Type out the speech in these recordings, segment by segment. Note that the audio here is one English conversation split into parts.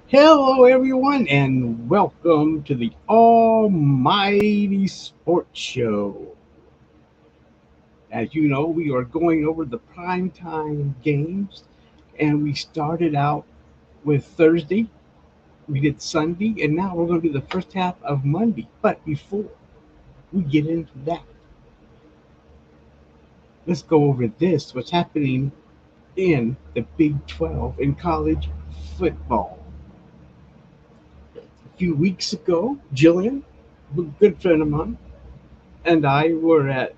Hello, everyone, and welcome to the Almighty Sports Show. As you know, we are going over the primetime games, and we started out with Thursday, we did Sunday, and now we're going to do the first half of Monday. But before we get into that, let's go over what's happening in the Big 12 in college football. A few weeks ago, Jillian, a good friend of mine, and I were at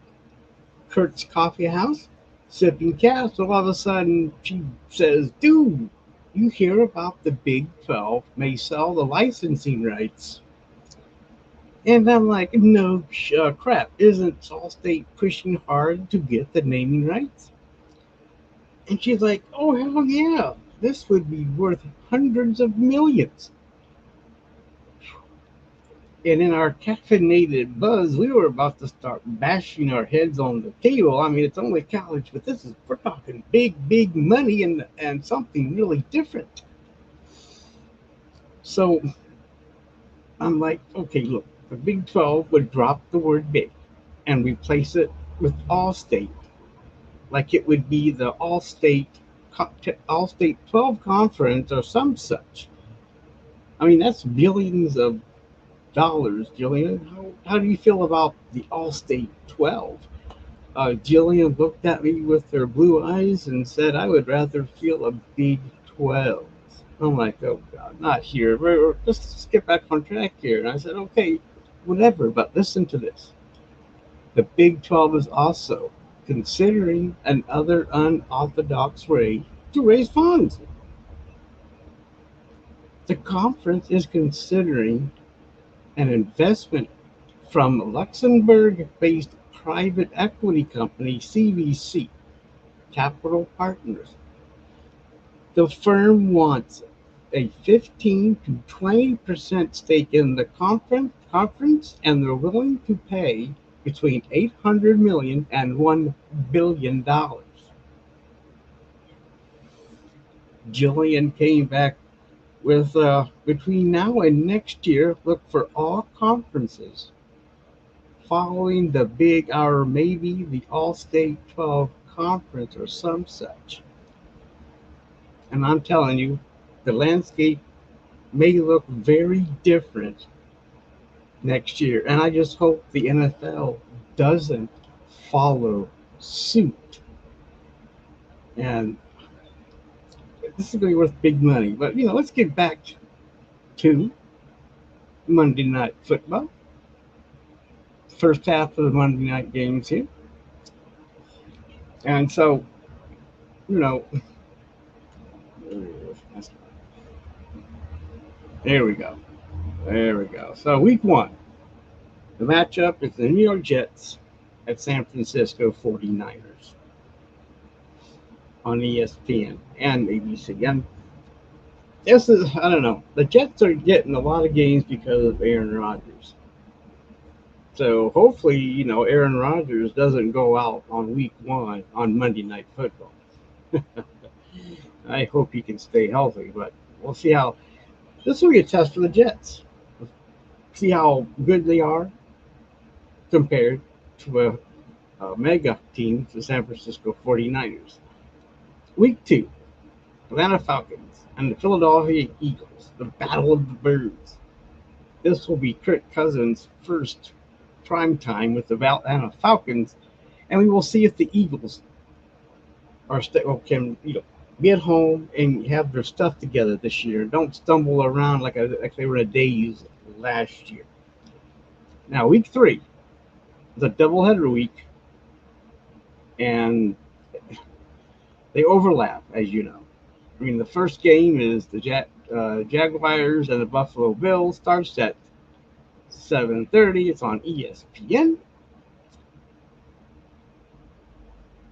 Kurt's Coffee House, sipping cash. So all of a sudden, she says, "Dude, you hear about the Big 12 may sell the licensing rights?" And I'm like, "No, crap. Isn't Allstate pushing hard to get the naming rights?" And she's like, "Oh, hell yeah. This would be worth hundreds of millions." And in our caffeinated buzz, we were about to start bashing our heads on the table. I mean, it's only college, but we're talking big, big money and something really different. So I'm like, okay, look, the Big 12 would drop the word big and replace it with all state, like it would be the all state 12 conference or some such. I mean, that's billions of dollars, Jillian. How do you feel about the all state 12? Jillian looked at me with her blue eyes and said, "I would rather feel a Big 12." I'm like, "Oh God, not here. Let's get back on track here." And I said, "Okay, whatever, but listen to this. The Big 12 is also considering another unorthodox way to raise funds. The conference is considering an investment from Luxembourg based private equity company CVC Capital Partners. The firm wants a 15 to 20% stake in the conference, and they're willing to pay between 800 million and $1 billion. Jillian came back with between now and next year, look for all conferences following the big or maybe the All State 12 conference or some such. And I'm telling you, the landscape may look very different next year. And I just hope the NFL doesn't follow suit. And this is going to be worth big money. But, let's get back to Monday Night Football. First half of the Monday night games here. And so, you know, there we go. There we go. So, week one, the matchup is the New York Jets at San Francisco 49ers on ESPN and ABC. And this is, I don't know, the Jets are getting a lot of games because of Aaron Rodgers. So hopefully, Aaron Rodgers doesn't go out on week one on Monday Night Football. I hope he can stay healthy, but we'll see how. This will be a test for the Jets. See how good they are compared to a mega team, the San Francisco 49ers. Week two, Atlanta Falcons and the Philadelphia Eagles, the Battle of the Birds. This will be Kirk Cousins' first prime time with the Atlanta Falcons, and we will see if the Eagles can be at home and have their stuff together this year. Don't stumble around like they were in a daze last year. Now, week three is a doubleheader week, and they overlap, as you know. I mean, the first game is the Jaguars and the Buffalo Bills. Starts at 7:30. It's on ESPN.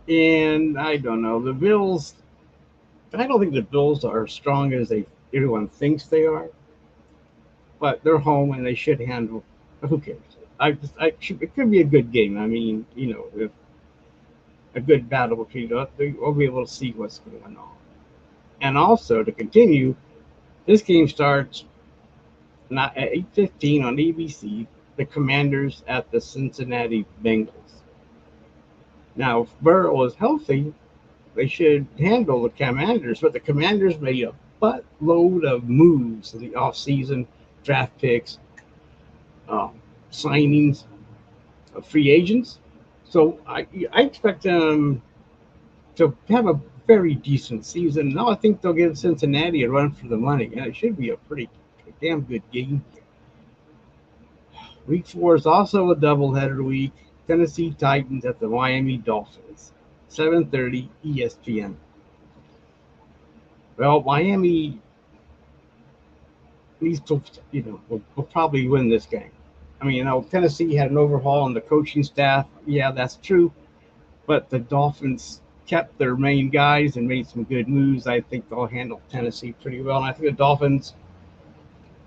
And I don't know. The Bills, I don't think the Bills are as strong as everyone thinks they are, but they're home and they should handle. Who cares? It could be a good game. I mean, if a good battle between us, we'll be able to see what's going on. And also to continue, This game starts not at 8:15 on ABC. The Commanders at the Cincinnati Bengals. Now, if Burrow is healthy, they should handle the Commanders, but the Commanders made a buttload of moves in the offseason, draft picks, uh, signings of free agents. So I expect them to have a very decent season. Now I think they'll give Cincinnati a run for the money, and it should be a pretty damn good game. Week 4 is also a doubleheader week. Tennessee Titans at the Miami Dolphins, 7:30 ESPN. Well, Miami needs to, will probably win this game. I mean, Tennessee had an overhaul on the coaching staff. Yeah, that's true. But the Dolphins kept their main guys and made some good moves. I think they'll handle Tennessee pretty well. And I think the Dolphins,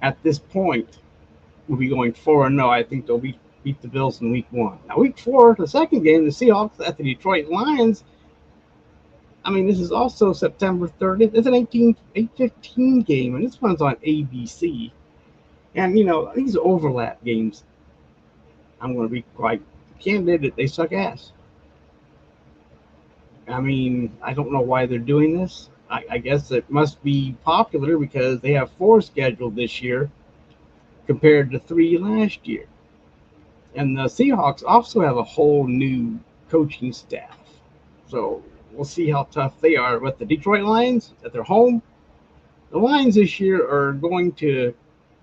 at this point, will be going 4-0. I think they'll beat the Bills in week 1. Now, week 4, the second game, the Seahawks at the Detroit Lions. I mean, this is also September 30th. It's an 8:15 game, and this one's on ABC. And, these overlap games, I'm going to be quite candid, they suck ass. I mean, I don't know why they're doing this. I guess it must be popular because they have 4 scheduled this year compared to 3 last year. And the Seahawks also have a whole new coaching staff. So we'll see how tough they are. With the Detroit Lions at their home, the Lions this year are going to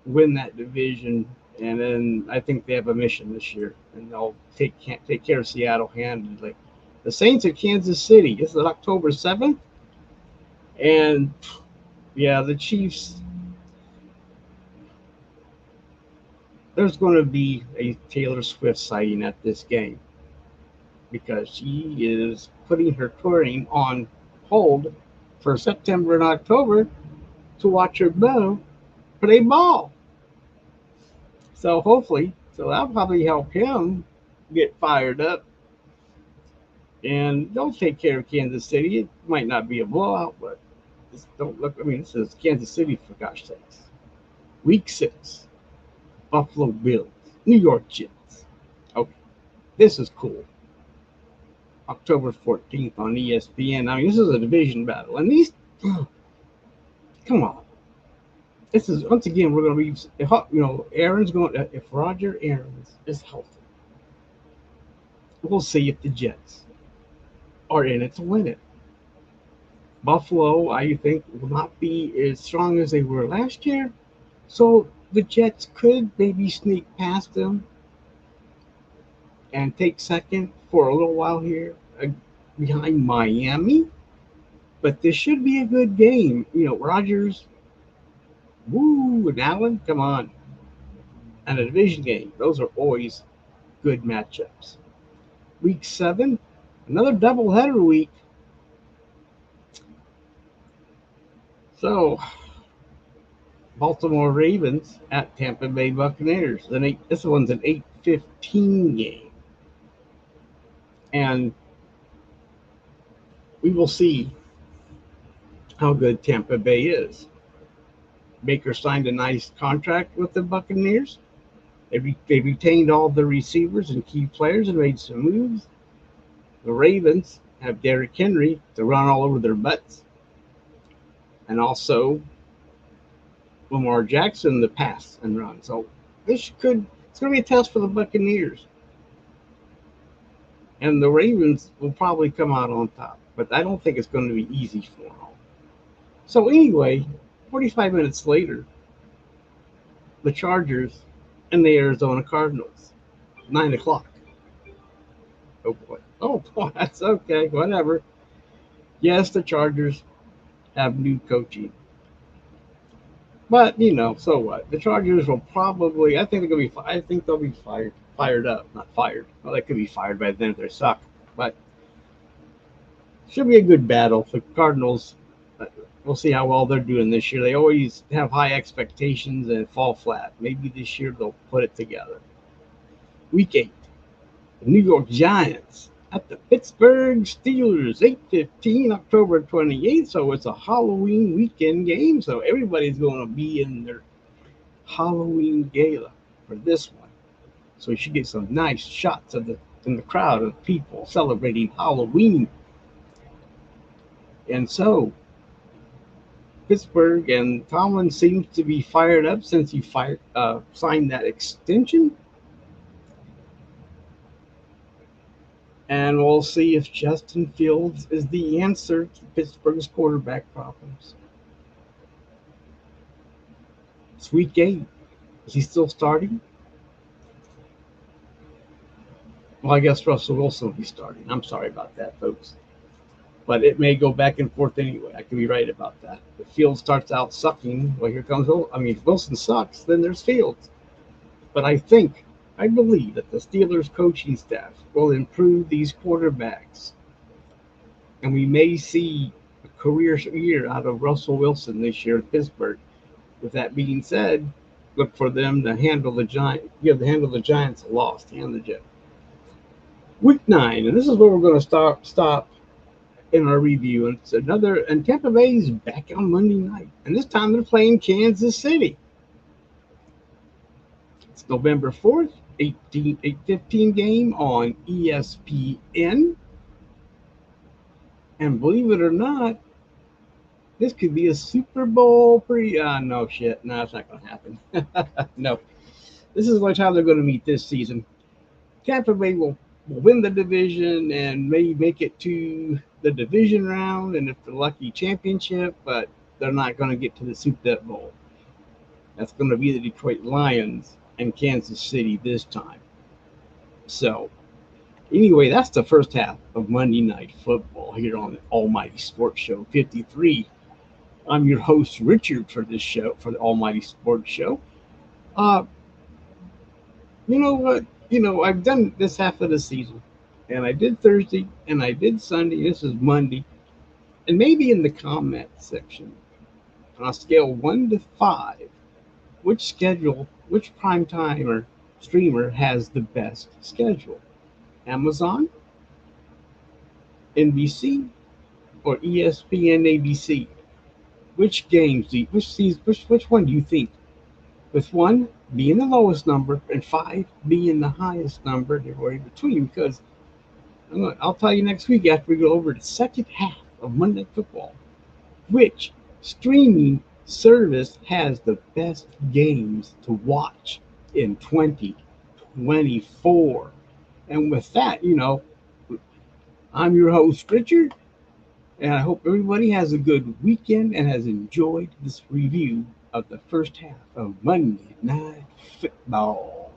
win that division. And then I think they have a mission this year. And they'll take care of Seattle handedly. The Saints at Kansas City. This is October 7th. And, yeah, the Chiefs. There's going to be a Taylor Swift sighting at this game because she is putting her touring on hold for September and October to watch her beau play ball. So hopefully, that'll probably help him get fired up. And they'll take care of Kansas City. It might not be a blowout, but don't look. I mean, this is Kansas City for gosh sakes. Week 6, Buffalo Bills, New York Jets. Okay, this is cool. October 14th on ESPN. I mean, this is a division battle, and these. Come on. This is once again we're going to be. Aaron's going. If Roger Aaron's is healthy, we'll see if the Jets are in it to win it. Buffalo, I think, will not be as strong as they were last year. So the Jets could maybe sneak past them and take second for a little while here behind Miami. But this should be a good game. Rodgers, woo, and Allen, come on. And a division game. Those are always good matchups. Week 7, another doubleheader week. So, Baltimore Ravens at Tampa Bay Buccaneers. This one's an 8:15 game. And we will see how good Tampa Bay is. Baker signed a nice contract with the Buccaneers. They retained all the receivers and key players and made some moves. The Ravens have Derrick Henry to run all over their butts. And also Lamar Jackson to pass and run. So it's going to be a test for the Buccaneers. And the Ravens will probably come out on top. But I don't think it's going to be easy for them. So anyway, 45 minutes later, the Chargers and the Arizona Cardinals, 9 o'clock. Oh boy, that's okay, whatever. Yes, the Chargers have new coaching. But, so what? The Chargers will probably, I think they'll be fired up, not fired. Well, they could be fired by then if they suck. But should be a good battle. The Cardinals, we'll see how well they're doing this year. They always have high expectations and fall flat. Maybe this year they'll put it together. Week 8, the New York Giants at the Pittsburgh Steelers, 8:15, October 28th. So it's a Halloween weekend game. So everybody's going to be in their Halloween gala for this one. So you should get some nice shots of the in the crowd of people celebrating Halloween. And so Pittsburgh and Tomlin seems to be fired up since he signed that extension. And we'll see if Justin Fields is the answer to Pittsburgh's quarterback problems. It's week 8. Is he still starting? Well, I guess Russell Wilson will be starting. I'm sorry about that, folks. But it may go back and forth anyway. I could be right about that. If Fields starts out sucking, well, here comes if Wilson sucks, then there's Fields. But I believe that the Steelers coaching staff will improve these quarterbacks. And we may see a career year out of Russell Wilson this year at Pittsburgh. With that being said, look for them to handle the Giants. Handle the Giants a loss. Hand the Jets. Week 9, and this is where we're going to stop in our review. And Tampa Bay is back on Monday night. And this time they're playing Kansas City. It's November 4th, 8:15 game on ESPN. And believe it or not, this could be a Super Bowl no, it's not going to happen. No. This is how they're going to meet this season. Tampa Bay will win the division and maybe make it to the division round, and if they're lucky, championship, but they're not going to get to the Super Bowl. That's going to be the Detroit Lions and Kansas City this time. So, anyway, that's the first half of Monday Night Football here on the Almighty Sports Show 53. I'm your host, Richard, for this show, for the Almighty Sports Show. You know what? I've done this half of the season, and I did Thursday, and I did Sunday. This is Monday. And maybe in the comment section, on a scale 1 to 5, which primetime or streamer has the best schedule? Amazon, NBC, or ESPN ABC? Which games which one do you think? With 1 being the lowest number and 5 being the highest number, they're in between, because I'll tell you next week after we go over the second half of Monday Night Football, which streaming service has the best games to watch in 2024. And with that, I'm your host, Richard, and I hope everybody has a good weekend and has enjoyed this review of the first half of Monday Night Football.